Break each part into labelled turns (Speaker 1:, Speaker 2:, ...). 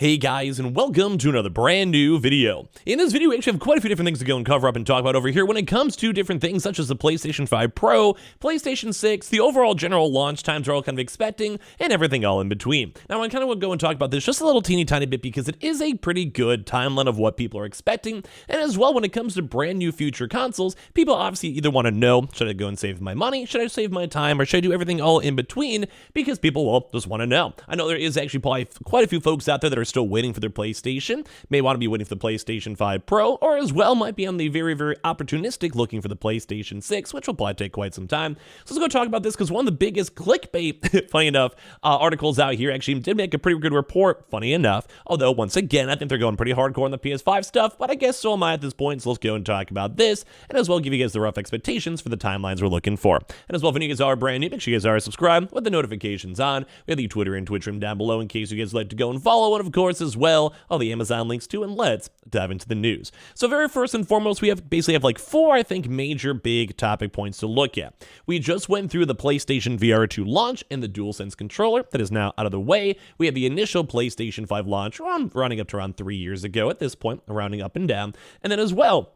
Speaker 1: Hey guys, and welcome to another brand new video. In this video, we actually have quite a few different things to go and cover up and talk about over here when it comes to different things such as the PlayStation 5 Pro, PlayStation 6, the overall general launch times we're all kind of expecting, and everything all in between. Now, I kind of want to go and talk about this just a little teeny tiny bit because it is a pretty good timeline of what people are expecting, and as well when it comes to brand new future consoles, people obviously either want to know, should I go and save my money, should I save my time, or should I do everything all in between, because people will just want to know. I know there is actually probably quite a few folks out there that are still waiting for their PlayStation, may want to be waiting for the PlayStation 5 Pro, or as well might be on the very, very opportunistic looking for the PlayStation 6, which will probably take quite some time. So let's go talk about this because one of the biggest clickbait, funny enough, articles out here actually did make a pretty good report, funny enough, although once again, I think they're going pretty hardcore on the PS5 stuff, but I guess so am I at this point, so let's go and talk about this, and as well give you guys the rough expectations for the timelines we're looking for. And as well, if any of you guys are brand new, make sure you guys are subscribed with the notifications on. We have the Twitter and Twitch room down below in case you guys like to go and follow, and of course, as well, all the Amazon links too, and let's dive into the news. So very first and foremost, we basically have like four, I think, major big topic points to look at. We just went through the PlayStation VR 2 launch and the DualSense controller that is now out of the way. We had the initial PlayStation 5 launch running up to around 3 years ago at this point, rounding up and down. And then as well,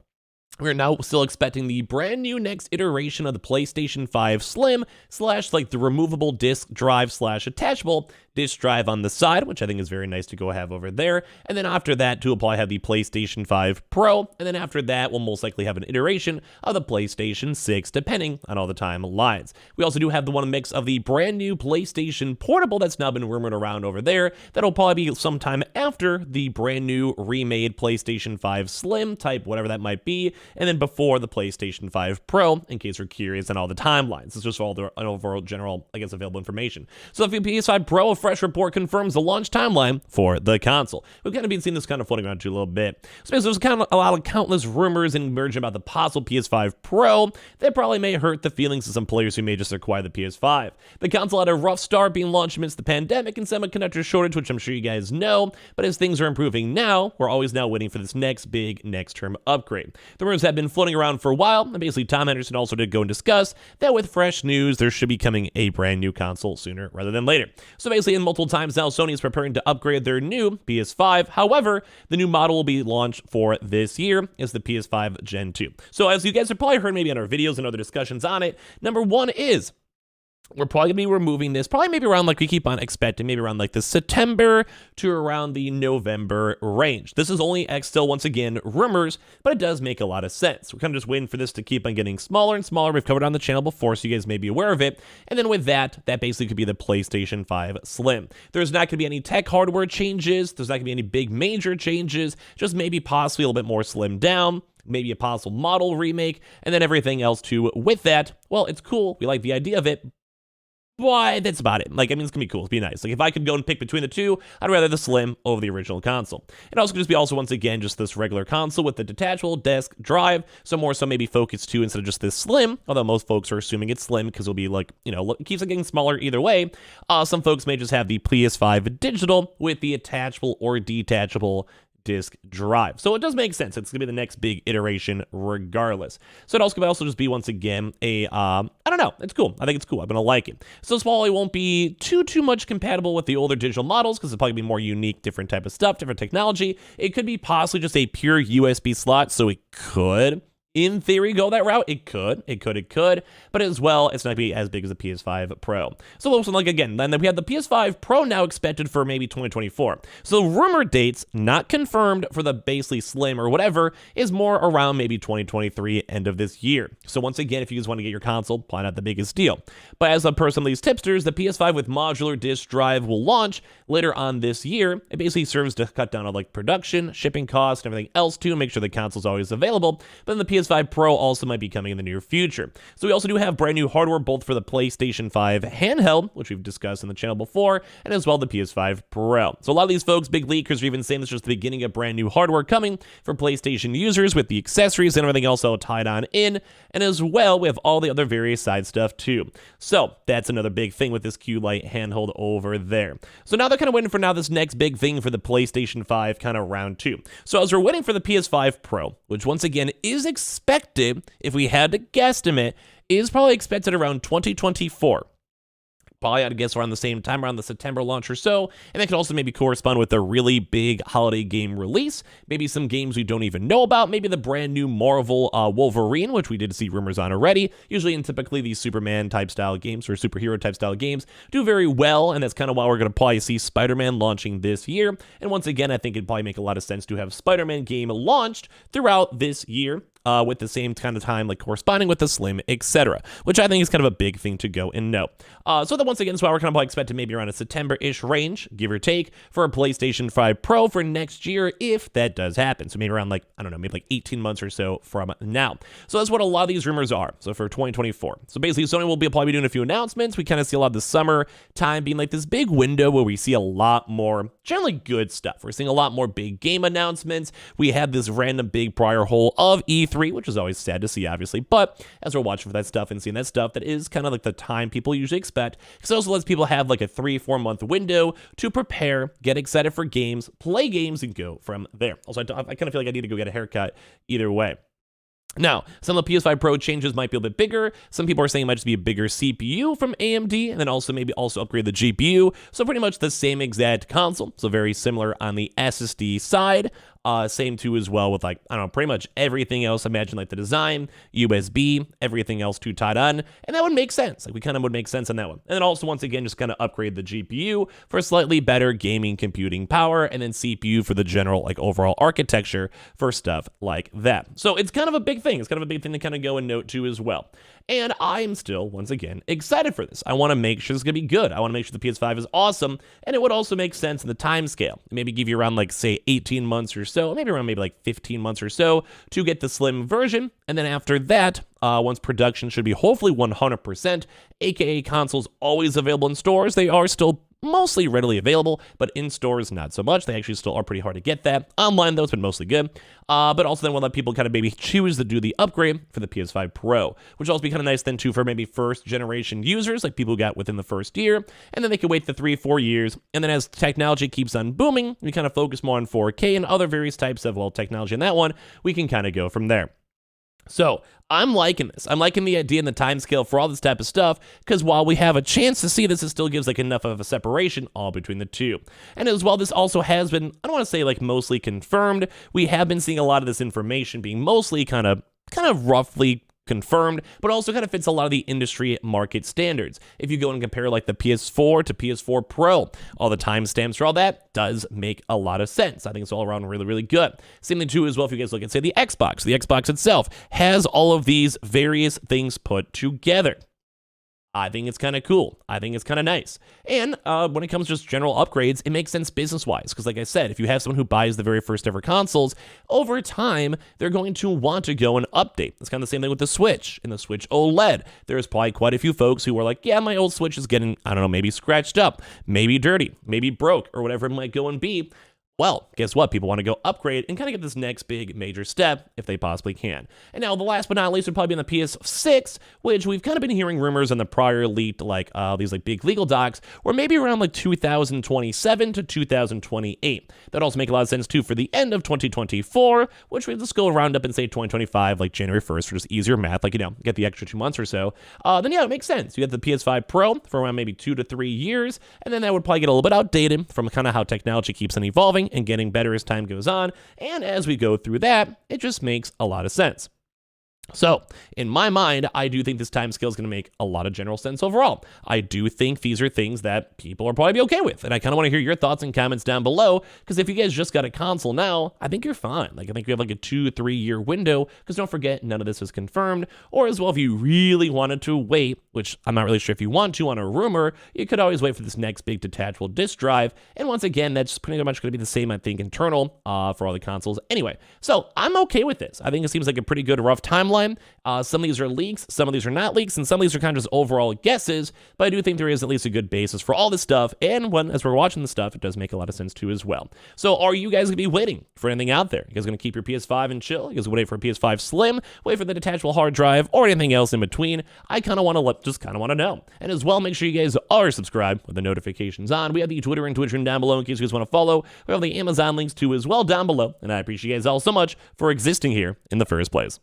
Speaker 1: we're now still expecting the brand new next iteration of the PlayStation 5 Slim / like the removable disc drive / attachable disc drive on the side, which I think is very nice to go have over there. And then after that, too, we'll probably have the PlayStation 5 Pro. And then after that, we'll most likely have an iteration of the PlayStation 6, depending on all the timelines. We also do have the one mix of the brand new PlayStation Portable that's now been rumored around over there. That'll probably be sometime after the brand new remade PlayStation 5 Slim type, whatever that might be, and then before the PlayStation 5 Pro, in case you're curious on all the timelines. It's just all the overall general, I guess, available information. So if the PS5 Pro, a fresh report confirms the launch timeline for the console. We've kind of been seeing this kind of floating around too a little bit. So basically, there's kind of a lot of countless rumors and emerging about the possible PS5 Pro that probably may hurt the feelings of some players who may just acquire the PS5. The console had a rough start being launched amidst the pandemic and semiconductor shortage, which I'm sure you guys know, but as things are improving now, we're always now waiting for this next big next-term upgrade. The rumors have been floating around for a while, and basically Tom Henderson also did go and discuss that with fresh news, there should be coming a brand new console sooner rather than later. So basically, in multiple times now, Sony is preparing to upgrade their new PS5. However, the new model will be launched for this year is the PS5 Gen 2. So as you guys have probably heard maybe on our videos and other discussions on it, number one is we're probably going to be removing this, probably maybe around like we keep on expecting, maybe around like the September to around the November range. This is only still, once again, rumors, but it does make a lot of sense. We're kind of just waiting for this to keep on getting smaller and smaller. We've covered it on the channel before, so you guys may be aware of it. And then with that basically could be the PlayStation 5 Slim. There's not going to be any tech hardware changes. There's not going to be any big major changes, just maybe possibly a little bit more slimmed down, maybe a possible model remake, and then everything else too with that. Well, it's cool. We like the idea of it. But that's about it. Like, I mean, it's gonna be cool. It's be nice. Like, if I could go and pick between the two, I'd rather the Slim over the original console. It also could just be once again, just this regular console with the detachable desk drive. So more so maybe focused too instead of just this Slim, although most folks are assuming it's Slim because it'll be like, you know, it keeps on getting smaller either way. Some folks may just have the PS5 Digital with the attachable or detachable disk drive. So it does make sense. It's gonna be the next big iteration regardless. So it also could just be once again a I don't know, it's cool. I think it's cool. I'm gonna like it. So this probably won't be too much compatible with the older digital models because it's probably be more unique, different type of stuff, different technology. It could be possibly just a pure USB slot, so it could in theory go that route. It could, but as well, it's not gonna be as big as the PS5 Pro. So also, like, again, then we have the PS5 Pro now expected for maybe 2024. So rumor dates, not confirmed for the basically Slim or whatever, is more around maybe 2023, end of this year. So once again, if you just want to get your console, probably not the biggest deal. But as a per some of these tipsters, the PS5 with modular disk drive will launch later on this year. It basically serves to cut down on like production, shipping costs, and everything else too, make sure the console's always available. But then the PS5 Pro also might be coming in the near future. So we also do have brand new hardware both for the PlayStation 5 handheld, which we've discussed on the channel before, and as well the PS5 Pro. So a lot of these folks, big leakers, are even saying this is just the beginning of brand new hardware coming for PlayStation users with the accessories and everything else all tied on in. And as well, we have all the other various side stuff too. So that's another big thing with this Q-Lite handheld over there. So now they're kind of waiting for this next big thing for the PlayStation 5 kind of round 2. So as we're waiting for the PS5 Pro, which once again is expected, if we had to guesstimate, is probably expected around 2024. probably, I'd guess, around the same time, around the September launch or so. And that could also maybe correspond with a really big holiday game release. Maybe some games we don't even know about. Maybe the brand new Marvel Wolverine, which we did see rumors on already. Usually and typically these Superman type style games or superhero type style games do very well. And that's kind of why we're going to probably see Spider-Man launching this year. And once again, I think it'd probably make a lot of sense to have Spider-Man game launched throughout this year. With the same kind of time, like corresponding with the Slim, etc., which I think is kind of a big thing to go and know. So that once again, so we're kind of probably expecting maybe around a September-ish range, give or take, for a PlayStation 5 Pro for next year, if that does happen. So maybe around like, I don't know, maybe like 18 months or so from now. So that's what a lot of these rumors are. So for 2024. So basically, Sony will probably be doing a few announcements. We kind of see a lot of the summer time being like this big window where we see a lot more generally good stuff. We're seeing a lot more big game announcements. We had this random big prior hole of E3, which is always sad to see, obviously, but as we're watching for that stuff and seeing that stuff, that is kind of like the time people usually expect, because it also lets people have like a 3-4 month window to prepare, get excited for games, play games, and go from there. Also, I kind of feel like I need to go get a haircut either way. Now, some of the PS5 Pro changes might be a bit bigger. Some people are saying it might just be a bigger CPU from AMD, and then also maybe also upgrade the GPU. So pretty much the same exact console. So very similar on the SSD side. Same too as well with like, I don't know, pretty much everything else. Imagine like the design, USB, everything else too tied on. And that would make sense. Like we kind of would make sense on that one. And then also once again, just kind of upgrade the GPU for slightly better gaming computing power, and then CPU for the general like overall architecture for stuff like that. So it's kind of a big thing. It's kind of a big thing to kind of go and note too as well. And I'm still, once again, excited for this. I want to make sure it's going to be good. I want to make sure the PS5 is awesome. And it would also make sense in the time scale. Maybe give you around like, say, 18 months or so, maybe around maybe like 15 months or so to get the Slim version. And then after that, once production should be hopefully 100%, aka consoles always available in stores, they are still mostly readily available, but in stores, not so much. They actually still are pretty hard to get that. Online, though, it's been mostly good. But also then we'll let people kind of maybe choose to do the upgrade for the PS5 Pro, which will also be kind of nice then, too, for maybe first-generation users, like people who got within the first year, and then they can wait the 3-4 years. And then as technology keeps on booming, we kind of focus more on 4K and other various types of, well, technology in that one. We can kind of go from there. So I'm liking this. I'm liking the idea and the time scale for all this type of stuff, because while we have a chance to see this, it still gives like enough of a separation all between the two. And as well, this also has been, I don't want to say like mostly confirmed. We have been seeing a lot of this information being mostly kind of roughly confirmed, but also kind of fits a lot of the industry market standards. If you go and compare like the PS4 to PS4 Pro, all the timestamps for all that does make a lot of sense. I think it's all around really, really good. Same thing too as well if you guys look at, say, the Xbox itself has all of these various things put together. I think it's kind of cool. I think it's kind of nice. And when it comes to just general upgrades, it makes sense business-wise. Because like I said, if you have someone who buys the very first ever consoles, over time, they're going to want to go and update. It's kind of the same thing with the Switch and the Switch OLED. There's probably quite a few folks who are like, yeah, my old Switch is getting, I don't know, maybe scratched up, maybe dirty, maybe broke, or whatever it might go and be. Well, guess what? People want to go upgrade and kind of get this next big major step if they possibly can. And now the last but not least would probably be on the PS6, which we've kind of been hearing rumors on the prior leaked these like big legal docs, or maybe around like 2027 to 2028. That'd also make a lot of sense too for the end of 2024, which we just go round up and say 2025, like January 1st for just easier math, like, you know, get the extra 2 months or so. Then yeah, it makes sense. You get the PS5 Pro for around maybe 2 to 3 years, and then that would probably get a little bit outdated from kind of how technology keeps on evolving and getting better as time goes on. And as we go through that, it just makes a lot of sense. So, in my mind, I do think this time scale is going to make a lot of general sense overall. I do think these are things that people are probably be okay with, and I kind of want to hear your thoughts and comments down below, because if you guys just got a console now, I think you're fine. Like, I think you have like a 2-3 year window, because don't forget, none of this is confirmed, or as well, if you really wanted to wait, which I'm not really sure if you want to on a rumor, you could always wait for this next big detachable disk drive, and once again, that's pretty much going to be the same, I think, internal for all the consoles anyway. So, I'm okay with this. I think it seems like a pretty good rough timeline. Some of these are leaks, some of these are not leaks, and some of these are kind of just overall guesses, but I do think there is at least a good basis for all this stuff, and as we're watching the stuff, it does make a lot of sense too as well. So are you guys going to be waiting for anything out there? You guys going to keep your PS5 and chill? You guys wait for a PS5 Slim, wait for the detachable hard drive, or anything else in between? I kind of want to know. And as well, make sure you guys are subscribed with the notifications on. We have the Twitter and Twitch room down below in case you guys want to follow. We have the Amazon links too as well down below, and I appreciate you guys all so much for existing here in the first place.